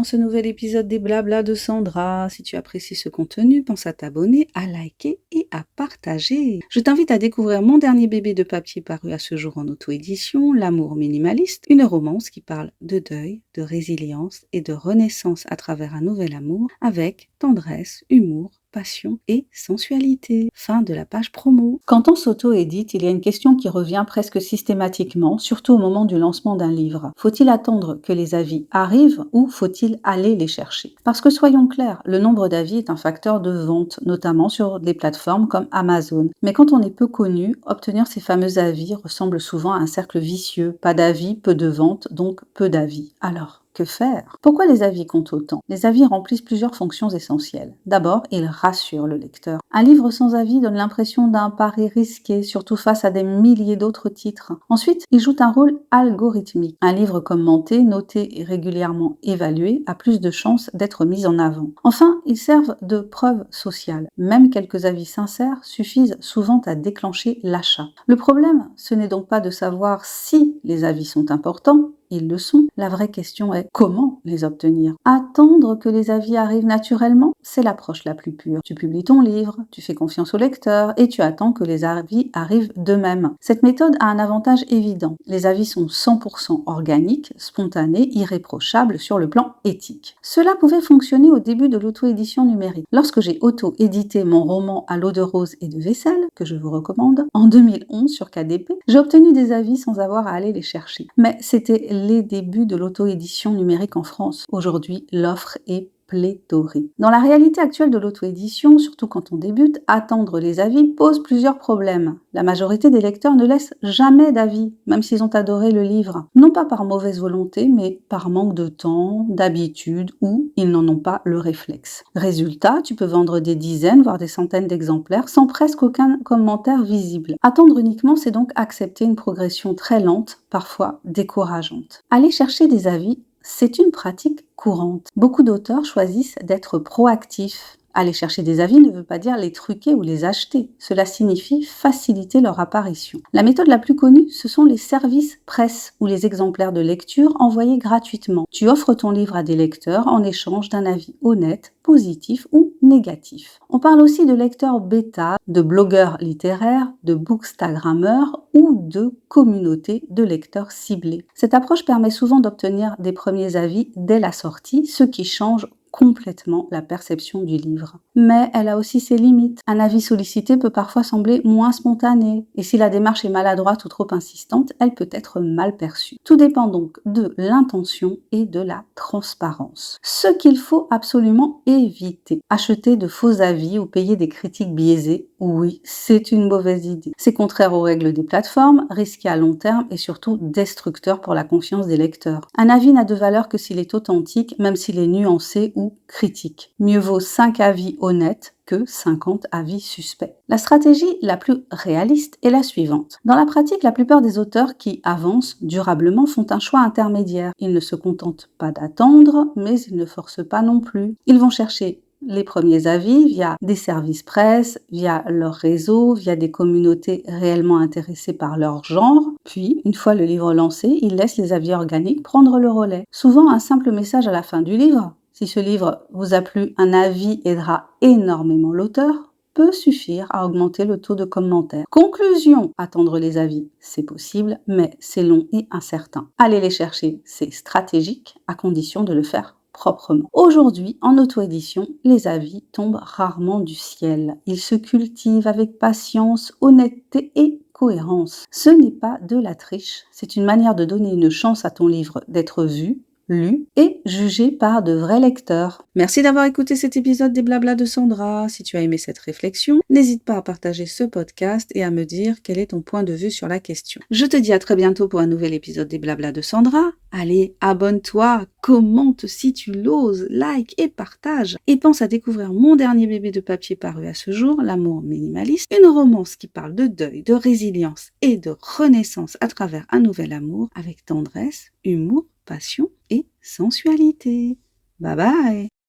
dans ce nouvel épisode des Blabla de Sandra. Si tu apprécies ce contenu, pense à t'abonner, à liker et à partager. Je t'invite à découvrir mon dernier bébé de papier paru à ce jour en auto-édition, L'amour minimaliste, une romance qui parle de deuil, de résilience et de renaissance à travers un nouvel amour avec tendresse, humour, passion et sensualité. Fin de la page promo. Quand on s'auto-édite, il y a une question qui revient presque systématiquement, surtout au moment du lancement d'un livre. Faut-il attendre que les avis arrivent ou faut-il aller les chercher? Parce que soyons clairs, le nombre d'avis est un facteur de vente, notamment sur des plateformes comme Amazon. Mais quand on est peu connu, obtenir ces fameux avis ressemble souvent à un cercle vicieux. Pas d'avis, peu de ventes, donc peu d'avis. Alors, que faire? Pourquoi les avis comptent autant? Les avis remplissent plusieurs fonctions essentielles. D'abord, ils rassurent le lecteur. Un livre sans avis donne l'impression d'un pari risqué, surtout face à des milliers d'autres titres. Ensuite, ils jouent un rôle algorithmique. Un livre commenté, noté et régulièrement évalué a plus de chances d'être mis en avant. Enfin, ils servent de preuve sociale. Même quelques avis sincères suffisent souvent à déclencher l'achat. Le problème, ce n'est donc pas de savoir si les avis sont importants, ils le sont. La vraie question est comment les obtenir? Attendre que les avis arrivent naturellement, c'est l'approche la plus pure. Tu publies ton livre, tu fais confiance au lecteur et tu attends que les avis arrivent d'eux-mêmes. Cette méthode a un avantage évident. Les avis sont 100% organiques, spontanés, irréprochables sur le plan éthique. Cela pouvait fonctionner au début de l'auto-édition numérique. Lorsque j'ai auto-édité mon roman à l'eau de rose et de vaisselle, que je vous recommande, en 2011 sur KDP, j'ai obtenu des avis sans avoir à aller les chercher. Mais c'était les débuts de l'auto-édition numérique en France. Aujourd'hui, l'offre est pléthorique. Dans la réalité actuelle de l'auto-édition, surtout quand on débute, attendre les avis pose plusieurs problèmes. La majorité des lecteurs ne laissent jamais d'avis, même s'ils ont adoré le livre. Non pas par mauvaise volonté, mais par manque de temps, d'habitude, ou ils n'en ont pas le réflexe. Résultat, tu peux vendre des dizaines, voire des centaines d'exemplaires sans presque aucun commentaire visible. Attendre uniquement, c'est donc accepter une progression très lente, parfois décourageante. Aller chercher des avis, c'est une pratique courante. Beaucoup d'auteurs choisissent d'être proactifs. Aller chercher des avis ne veut pas dire les truquer ou les acheter. Cela signifie faciliter leur apparition. La méthode la plus connue, ce sont les services presse ou les exemplaires de lecture envoyés gratuitement. Tu offres ton livre à des lecteurs en échange d'un avis honnête, positif ou négatif. On parle aussi de lecteurs bêta, de blogueurs littéraires, de bookstagrammeurs ou de communautés de lecteurs ciblés. Cette approche permet souvent d'obtenir des premiers avis dès la sortie, ce qui change complètement la perception du livre. Mais elle a aussi ses limites. Un avis sollicité peut parfois sembler moins spontané, et si la démarche est maladroite ou trop insistante, elle peut être mal perçue. Tout dépend donc de l'intention et de la transparence. Ce qu'il faut absolument éviter. Acheter de faux avis ou payer des critiques biaisées, oui, c'est une mauvaise idée. C'est contraire aux règles des plateformes, risqué à long terme et surtout destructeur pour la confiance des lecteurs. Un avis n'a de valeur que s'il est authentique, même s'il est nuancé ou critique. Mieux vaut 5 avis honnêtes que 50 avis suspects. La stratégie la plus réaliste est la suivante. Dans la pratique, la plupart des auteurs qui avancent durablement font un choix intermédiaire. Ils ne se contentent pas d'attendre, mais ils ne forcent pas non plus. Ils vont chercher les premiers avis via des services presse, via leur réseau, via des communautés réellement intéressées par leur genre. Puis, une fois le livre lancé, ils laissent les avis organiques prendre le relais. Souvent, un simple message à la fin du livre, si ce livre vous a plu, un avis aidera énormément l'auteur, peut suffire à augmenter le taux de commentaires. Conclusion, attendre les avis, c'est possible, mais c'est long et incertain. Aller les chercher, c'est stratégique, à condition de le faire proprement. Aujourd'hui, en auto-édition, les avis tombent rarement du ciel. Ils se cultivent avec patience, honnêteté et cohérence. Ce n'est pas de la triche, c'est une manière de donner une chance à ton livre d'être vu, lu et jugé par de vrais lecteurs. Merci d'avoir écouté cet épisode des Blabla de Sandra. Si tu as aimé cette réflexion, n'hésite pas à partager ce podcast et à me dire quel est ton point de vue sur la question. Je te dis à très bientôt pour un nouvel épisode des Blabla de Sandra. Allez, abonne-toi, commente si tu l'oses, like et partage. Et pense à découvrir mon dernier bébé de papier paru à ce jour, L'amour minimaliste, une romance qui parle de deuil, de résilience et de renaissance à travers un nouvel amour avec tendresse, humour, passion et sensualité. Bye bye!